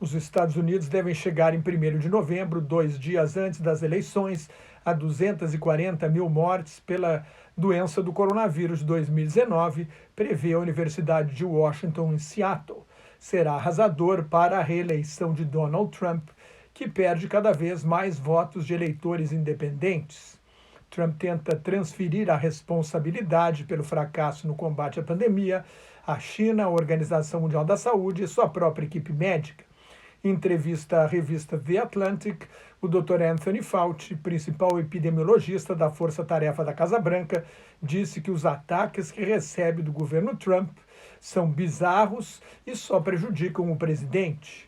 Os Estados Unidos devem chegar em 1º de novembro, 2 dias antes das eleições, a 240 mil mortes pela doença do coronavírus de 2019, prevê a Universidade de Washington em Seattle. Será arrasador para a reeleição de Donald Trump, que perde cada vez mais votos de eleitores independentes. Trump tenta transferir a responsabilidade pelo fracasso no combate à pandemia à China, à Organização Mundial da Saúde e sua própria equipe médica. Em entrevista à revista The Atlantic, o Dr. Anthony Fauci, principal epidemiologista da Força Tarefa da Casa Branca, disse que os ataques que recebe do governo Trump são bizarros e só prejudicam o presidente.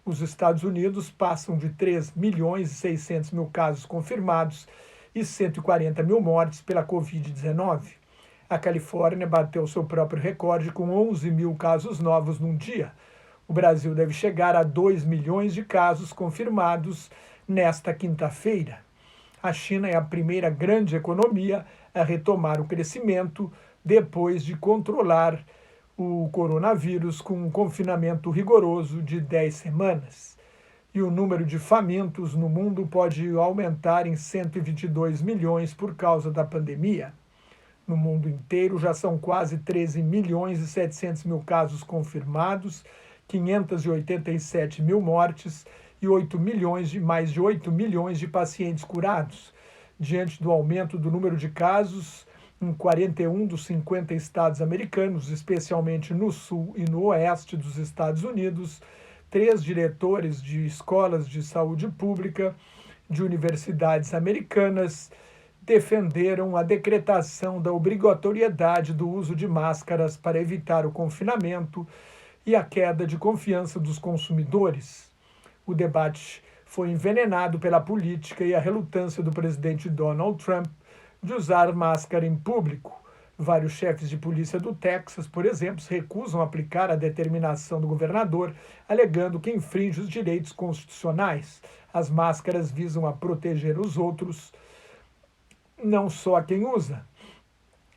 Os Estados Unidos passam de 3 milhões e 600 mil casos confirmados e 140 mil mortes pela Covid-19. A Califórnia bateu seu próprio recorde com 11 mil casos novos num dia. O Brasil deve chegar a 2 milhões de casos confirmados nesta quinta-feira. A China é a primeira grande economia a retomar o crescimento depois de controlar o coronavírus com um confinamento rigoroso de 10 semanas. E o número de famintos no mundo pode aumentar em 122 milhões por causa da pandemia. No mundo inteiro já são quase 13 milhões e 700 mil casos confirmados, 587 mil mortes e mais de 8 milhões de pacientes curados. Diante do aumento do número de casos em 41 dos 50 estados americanos, especialmente no sul e no oeste dos Estados Unidos, 3 diretores de escolas de saúde pública de universidades americanas defenderam a decretação da obrigatoriedade do uso de máscaras para evitar o confinamento e a queda de confiança dos consumidores. O debate foi envenenado pela política e a relutância do presidente Donald Trump de usar máscara em público. Vários chefes de polícia do Texas, por exemplo, se recusam a aplicar a determinação do governador, alegando que infringe os direitos constitucionais. As máscaras visam a proteger os outros, não só a quem usa.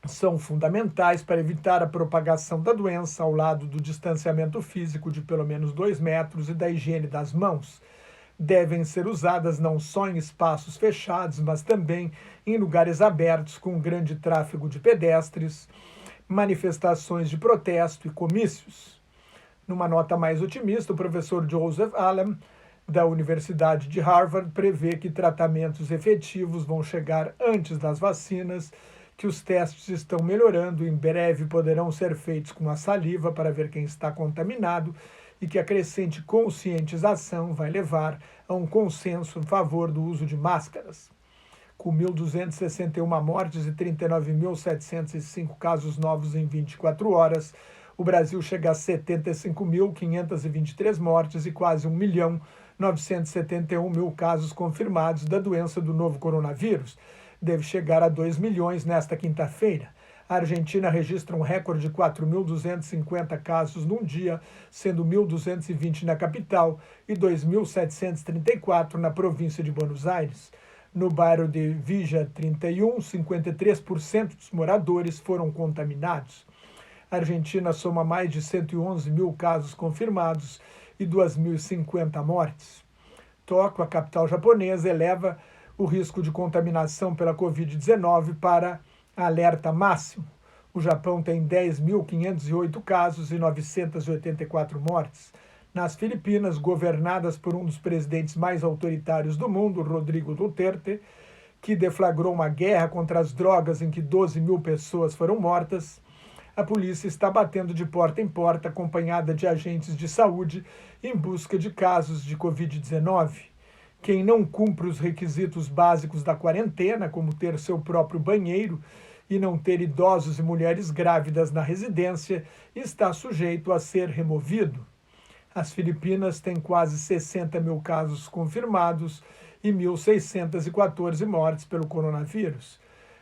São fundamentais para evitar a propagação da doença ao lado do distanciamento físico de pelo menos 2 metros e da higiene das mãos. Devem ser usadas não só em espaços fechados, mas também em lugares abertos com grande tráfego de pedestres, manifestações de protesto e comícios. Numa nota mais otimista, o professor Joseph Allen, da Universidade de Harvard, prevê que tratamentos efetivos vão chegar antes das vacinas, que os testes estão melhorando e em breve poderão ser feitos com a saliva para ver quem está contaminado e que a crescente conscientização vai levar a um consenso em favor do uso de máscaras. Com 1.261 mortes e 39.705 casos novos em 24 horas, o Brasil chega a 75.523 mortes e quase 1.971.000 casos confirmados da doença do novo coronavírus. Deve chegar a 2 milhões nesta quinta-feira. A Argentina registra um recorde de 4.250 casos num dia, sendo 1.220 na capital e 2.734 na província de Buenos Aires. No bairro de Villa 31, 53% dos moradores foram contaminados. A Argentina soma mais de 111 mil casos confirmados e 2.050 mortes. Tóquio, a capital japonesa, eleva o risco de contaminação pela Covid-19 para alerta máximo. O Japão tem 10.508 casos e 984 mortes. Nas Filipinas, governadas por um dos presidentes mais autoritários do mundo, Rodrigo Duterte, que deflagrou uma guerra contra as drogas em que 12 mil pessoas foram mortas, a polícia está batendo de porta em porta, acompanhada de agentes de saúde, em busca de casos de Covid-19. Quem não cumpre os requisitos básicos da quarentena, como ter seu próprio banheiro e não ter idosos e mulheres grávidas na residência, está sujeito a ser removido. As Filipinas têm quase 60 mil casos confirmados e 1.614 mortes pelo coronavírus.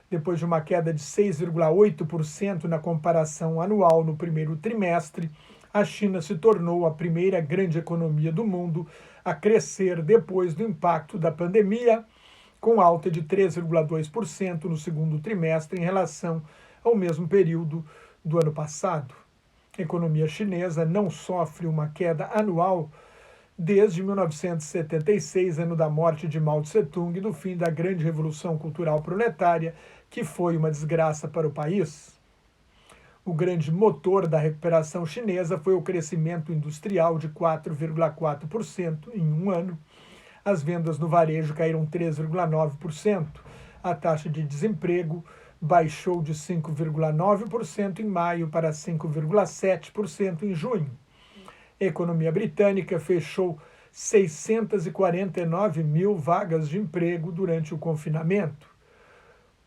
Depois de uma queda de 6,8% na comparação anual no primeiro trimestre, a China se tornou a primeira grande economia do mundo a crescer depois do impacto da pandemia, com alta de 3,2% no segundo trimestre em relação ao mesmo período do ano passado. A economia chinesa não sofre uma queda anual desde 1976, ano da morte de Mao Tse-tung e do fim da grande revolução cultural proletária, que foi uma desgraça para o país. O grande motor da recuperação chinesa foi o crescimento industrial de 4,4% em um ano. As vendas no varejo caíram 3,9%. A taxa de desemprego baixou de 5,9% em maio para 5,7% em junho. A economia britânica fechou 649 mil vagas de emprego durante o confinamento.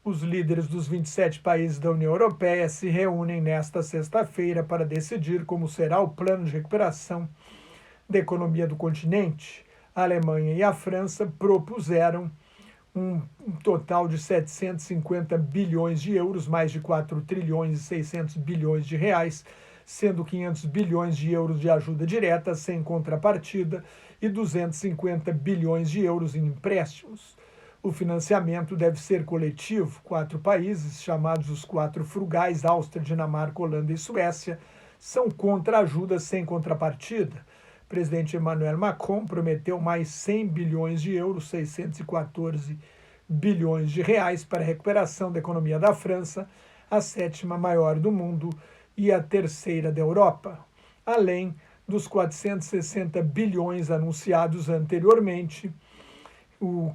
Os líderes dos 27 países da União Europeia se reúnem nesta sexta-feira para decidir como será o plano de recuperação da economia do continente. A Alemanha e a França propuseram um total de 750 bilhões de euros, mais de 4 trilhões e 600 bilhões de reais, sendo 500 bilhões de euros de ajuda direta sem contrapartida e 250 bilhões de euros em empréstimos. O financiamento deve ser coletivo. 4 países, chamados os 4 frugais, Áustria, Dinamarca, Holanda e Suécia, são contra a ajuda sem contrapartida. O presidente Emmanuel Macron prometeu mais 100 bilhões de euros, 614 bilhões de reais para a recuperação da economia da França, a 7ª maior do mundo e a 3ª da Europa, além dos 460 bilhões anunciados anteriormente, o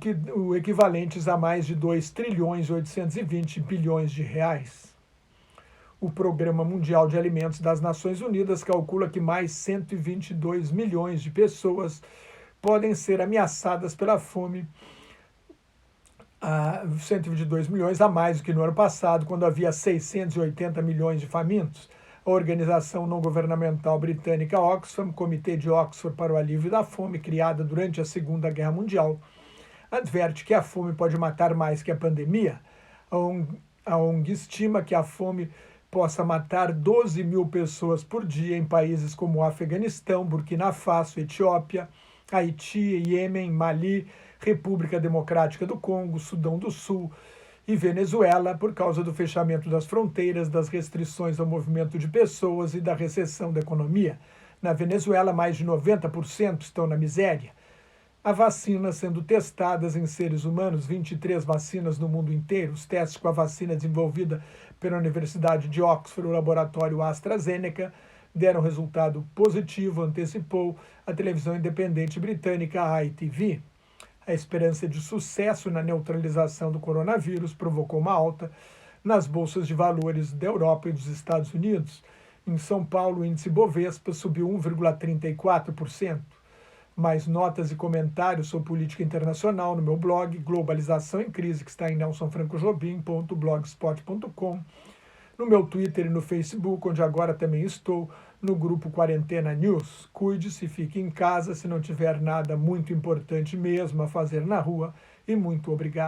equivalentes a mais de 2 trilhões e 820 bilhões de reais. O Programa Mundial de Alimentos das Nações Unidas calcula que mais 122 milhões de pessoas podem ser ameaçadas pela fome, 122 milhões a mais do que no ano passado, quando havia 680 milhões de famintos. A organização não-governamental britânica Oxfam, Comitê de Oxford para o Alívio da Fome, criada durante a Segunda Guerra Mundial, adverte que a fome pode matar mais que a pandemia. A ONG estima que a fome possa matar 12 mil pessoas por dia em países como Afeganistão, Burkina Faso, Etiópia, Haiti, Iêmen, Mali, República Democrática do Congo, Sudão do Sul e Venezuela, por causa do fechamento das fronteiras, das restrições ao movimento de pessoas e da recessão da economia. Na Venezuela, mais de 90% estão na miséria. Há vacinas sendo testadas em seres humanos, 23 vacinas no mundo inteiro. Os testes com a vacina desenvolvida pela Universidade de Oxford, o laboratório AstraZeneca, deram resultado positivo, antecipou a televisão independente britânica ITV. A esperança de sucesso na neutralização do coronavírus provocou uma alta nas bolsas de valores da Europa e dos Estados Unidos. Em São Paulo, o índice Bovespa subiu 1,34%. Mais notas e comentários sobre política internacional no meu blog Globalização em Crise, que está em nelsonfrancojobim.blogspot.com, no meu Twitter e no Facebook, onde agora também estou, no grupo Quarentena News. Cuide-se, fique em casa se não tiver nada muito importante mesmo a fazer na rua, e muito obrigado.